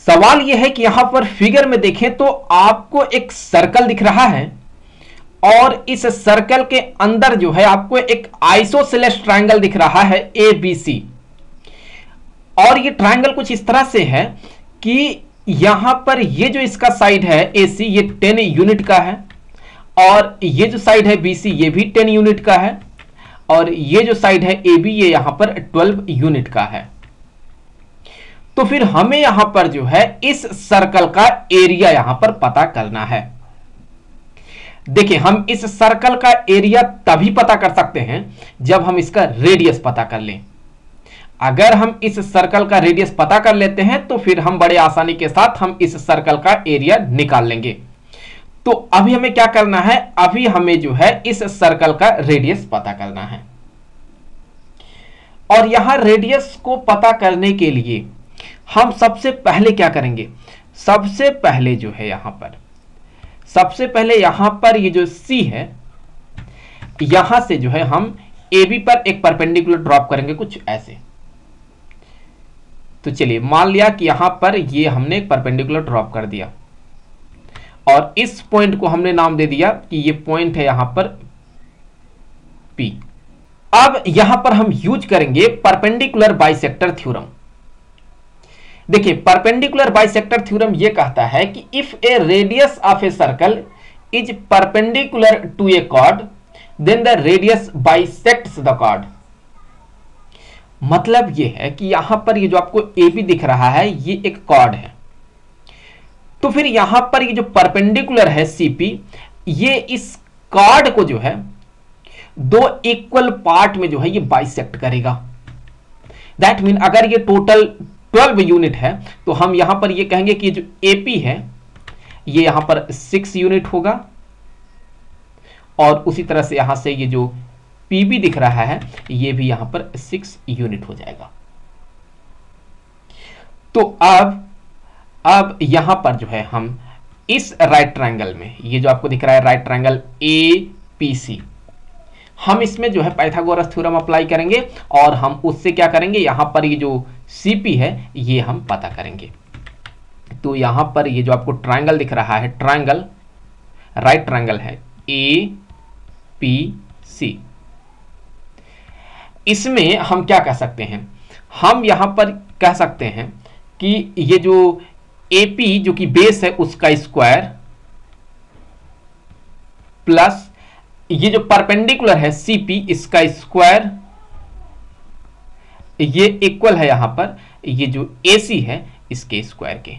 सवाल यह है कि यहां पर फिगर में देखें तो आपको एक सर्कल दिख रहा है और इस सर्कल के अंदर जो है आपको एक आइसोसेलेस ट्रायंगल दिख रहा है ABC। और ये ट्रायंगल कुछ इस तरह से है कि यहां पर ये जो इसका साइड है AC ये 10 यूनिट का है और ये जो साइड है BC ये भी 10 यूनिट का है और ये जो साइड है AB ये यहां पर 12 यूनिट का है। तो फिर हमें यहां पर जो है इस सर्कल का एरिया यहां पर पता करना है। देखिए, हम इस सर्कल का एरिया तभी पता कर सकते हैं जब हम इसका रेडियस पता कर लें। अगर हम इस सर्कल का रेडियस पता कर लेते हैं तो फिर हम बड़े आसानी के साथ हम इस सर्कल का एरिया निकाल लेंगे। तो अभी हमें क्या करना है, अभी हमें जो है इस सर्कल का रेडियस पता करना है। और यहां रेडियस को पता करने के लिए हम सबसे पहले क्या करेंगे, सबसे पहले जो है सबसे पहले यहां पर ये जो C है यहां से जो है हम AB पर एक परपेंडिकुलर ड्रॉप करेंगे कुछ ऐसे। तो चलिए, मान लिया कि यहां पर ये हमने एक परपेंडिकुलर ड्रॉप कर दिया और इस पॉइंट को हमने नाम दे दिया कि ये पॉइंट है यहां पर P। अब यहां पर हम यूज करेंगे परपेंडिकुलर बाइसेक्टर थ्योरम। देखिए, परपेंडिकुलर बाइसेक्टर थ्योरम यह कहता है कि if a radius of a circle is perpendicular to a chord then the radius bisects the chord. मतलब यह है कि यहां पर ये जो आपको AB दिख रहा है ये एक कॉर्ड है, तो फिर यहां पर ये जो परपेंडिकुलर है CP ये इस कॉर्ड को जो है दो इक्वल पार्ट में जो है ये बाइसेक्ट करेगा। दैट मीन अगर ये टोटल 12 यूनिट है तो हम यहां पर ये कहेंगे कि जो AP है ये यहां पर 6 यूनिट होगा और उसी तरह से यहां से ये जो PB दिख रहा है ये भी यहां पर 6 यूनिट हो जाएगा। तो अब यहां पर जो है हम इस राइट ट्रायंगल में ये जो आपको दिख रहा है राइट ट्रायंगल APC, हम इसमें जो है पाइथागोरस थ्योरम अप्लाई करेंगे और हम उससे क्या करेंगे, यहां पर ये जो CP है ये हम पता करेंगे। तो यहां पर ये जो आपको ट्रायंगल दिख रहा है ट्रायंगल राइट ट्रायंगल है APC, इसमें हम क्या कह सकते हैं, हम यहां पर कह सकते हैं कि ये जो AP जो कि बेस है उसका स्क्वायर प्लस ये जो परपेंडिकुलर है CP इसका स्क्वायर ये इक्वल है यहां पर ये जो AC है इसके स्क्वायर के।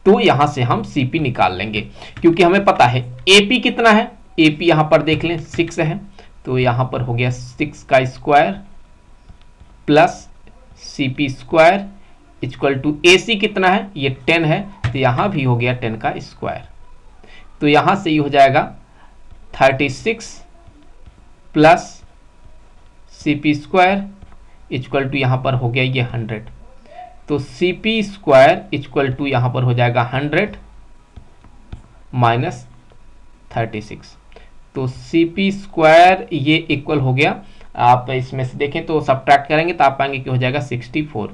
तो यहां से हम CP निकाल लेंगे क्योंकि हमें पता है AP कितना है, AP यहां पर देख लें 6 है, तो यहां पर हो गया 6 का square plus CP square equal to AC कितना है ये 10 है, तो यहां भी हो गया 10 का स्क्वायर। तो यहां से ये हो जाएगा 36 plus CP square equal to यहां पर हो गया ये 100। तो CP स्क्वायर इक्वल टू यहां पर हो जाएगा 100 माइनस 36। तो CP स्क्वायर ये इक्वल हो गया, आप इसमें से देखें तो सब्ट्रैक्ट करेंगे तो आप पाएंगे कि हो जाएगा 64।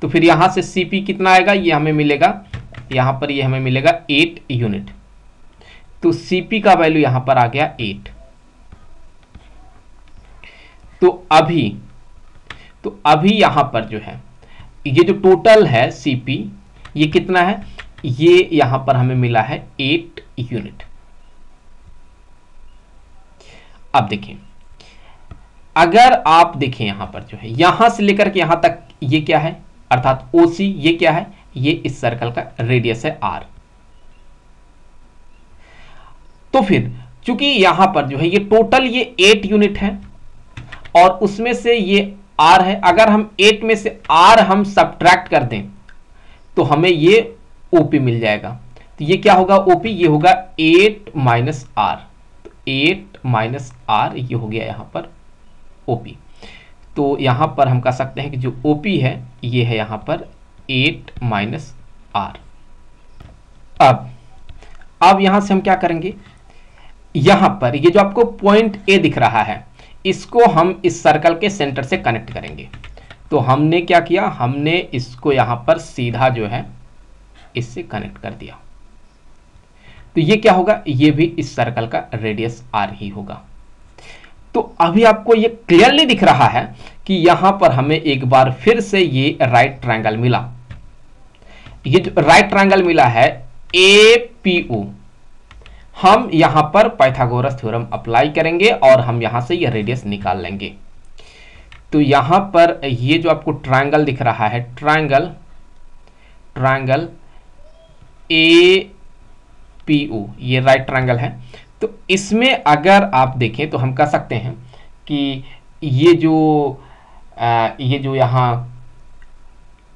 तो फिर यहां से CP कितना आएगा, ये हमें मिलेगा यहां पर ये हमें मिलेगा 8 यूनिट। तो CP का वैल्यू यहां पर आ गया 8। तो अभी यहां पर जो है ये जो टोटल है CP ये कितना है, ये यहां पर हमें मिला है 8 यूनिट। अब देखिए, अगर आप देखें यहां पर जो है यहां से लेकर के यहां तक ये क्या है, अर्थात OC ये क्या है, ये इस सर्कल का रेडियस है R। तो फिर चूंकि यहां पर जो है ये टोटल ये 8 यूनिट है और उसमें से ये R है, अगर हम 8 में से R हम सब्ट्रैक्ट कर दें तो हमें ये OP मिल जाएगा। तो ये क्या होगा OP, ये होगा 8 माइनस R। तो 8 माइनस R ये हो गया यहां पर OP। तो यहां पर हम कह सकते हैं कि जो OP है ये है यहां पर 8 माइनस R। अब यहां से हम क्या करेंगे, यहां पर ये जो आपको पॉइंट A दिख रहा है इसको हम इस सर्कल के सेंटर से कनेक्ट करेंगे। तो हमने क्या किया, हमने इसको यहां पर सीधा जो है इससे कनेक्ट कर दिया। तो ये क्या होगा, ये भी इस सर्कल का रेडियस आर ही होगा। तो अभी आपको ये क्लियरली दिख रहा है कि यहां पर हमें एक बार फिर से ये राइट ट्रायंगल मिला। ये जो राइट ट्रायंगल मिला है APO, हम यहां पर पाइथागोरस थ्योरम अप्लाई करेंगे और हम यहां से ये रेडियस निकाल लेंगे। तो यहां पर ये जो आपको ट्रायंगल दिख रहा है, ट्रायंगल APO, ये राइट ट्रायंगल है। तो इसमें अगर आप देखें तो हम कह सकते हैं कि ये जो यहाँ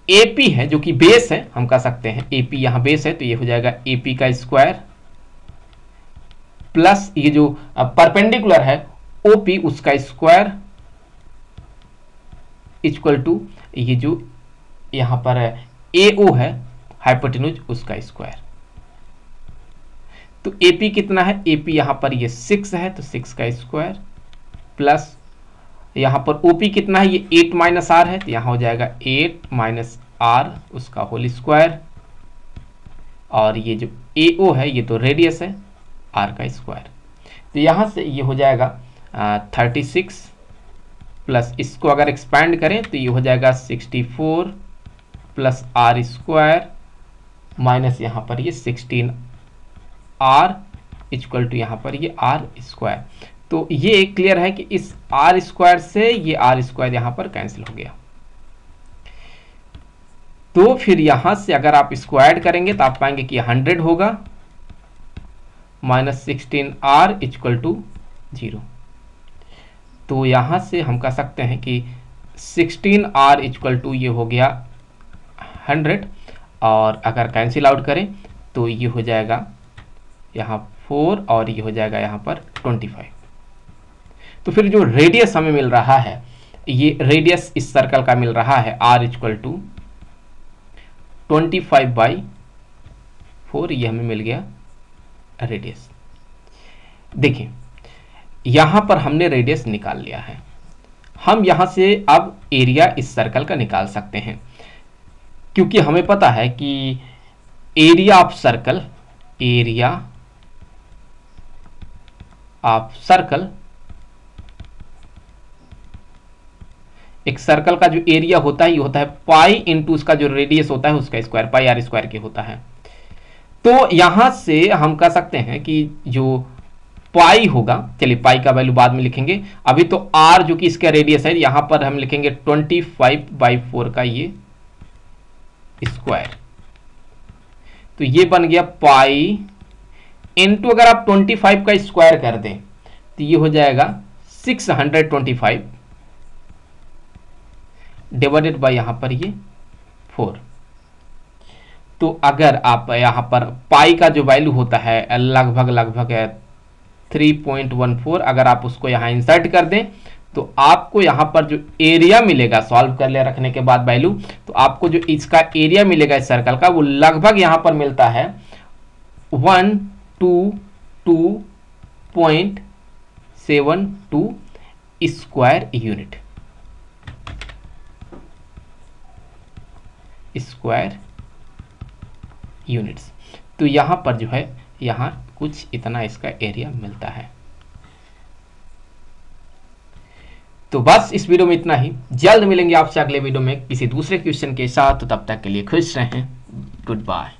AP है जो कि बेस है, हम कह सकते हैं AP यहाँ बेस है, तो ये हो जाएगा AP का स्क्वायर प्लस ये जो परपेंडिकुलर है OP उसका स्क्वायर इक्वल टू ये जो यहाँ पर AO है हाइपोटेन्यूज उसका स्क्वायर। तो AP कितना है, AP यहां पर ये 6 है तो 6 का स्क्वायर प्लस यहां पर OP कितना है, ये 8 माइनस आर है, तो यहां हो जाएगा 8 माइनस आर उसका होल स्क्वायर, और ये जो AO है ये तो रेडियस है आर का स्क्वायर। तो यहां से ये हो जाएगा 36 प्लस इसको अगर एक्सपैंड करें तो ये हो जाएगा 64 प्लस आर स्क्वायर माइनस यहां पर ये 16 आर इक्वल टू यहाँ पर ये आर स्क्वायर। तो ये क्लियर है कि इस आर स्क्वायर से ये आर स्क्वायर यहाँ पर कैंसिल हो गया। तो फिर यहां से अगर आप इसको ऐड करेंगे तो आप पाएंगे कि 100 होगा माइनस 16 आर इक्वल टू 0। तो यहां से हम कह सकते हैं कि 16 आर इक्वल टू ये हो गया 100, और अगर कैंसिल आउट करें तो ये हो जाएगा यहाँ 4 और ये हो जाएगा यहाँ पर 25। तो फिर जो रेडियस हमें मिल रहा है, ये रेडियस इस सर्कल का मिल रहा है r इक्वल टू 25/4, ये हमें मिल गया रेडियस। देखिए यहां पर हमने रेडियस निकाल लिया है, हम यहां से अब एरिया इस सर्कल का निकाल सकते हैं, क्योंकि हमें पता है कि एरिया ऑफ सर्कल एक सर्कल का जो एरिया होता है ये होता है पाई इंटू उसका जो रेडियस होता है उसका स्क्वायर, पाई आर स्क्वायर के होता है। तो यहां से हम कह सकते हैं कि जो पाई होगा, चलिए पाई का वैल्यू बाद में लिखेंगे, अभी तो आर जो कि इसका रेडियस है यहां पर हम लिखेंगे 25/4 का ये स्क्वायर। तो ये बन गया पाई इंटू, अगर आप 25 का स्क्वायर कर दें तो ये हो जाएगा 625 डिवाइडेड बाय यहां पर ये 4। तो अगर आप यहां पर पाई का जो वैल्यू होता है लगभग 3.14, अगर आप उसको यहां इंसर्ट कर दें तो आपको यहां पर जो एरिया मिलेगा, सॉल्व कर ले रखने के बाद वैल्यू, तो आपको जो इसका एरिया मिलेगा इस सर्कल का वो लगभग यहां पर मिलता है 122.72 स्क्वायर यूनिट्स। तो यहां पर जो है यहां कुछ इतना इसका एरिया मिलता है। तो बस इस वीडियो में इतना ही, जल्द मिलेंगे आपसे अगले वीडियो में किसी दूसरे क्वेश्चन के साथ। तो तब तक के लिए खुश रहें, गुड बाय।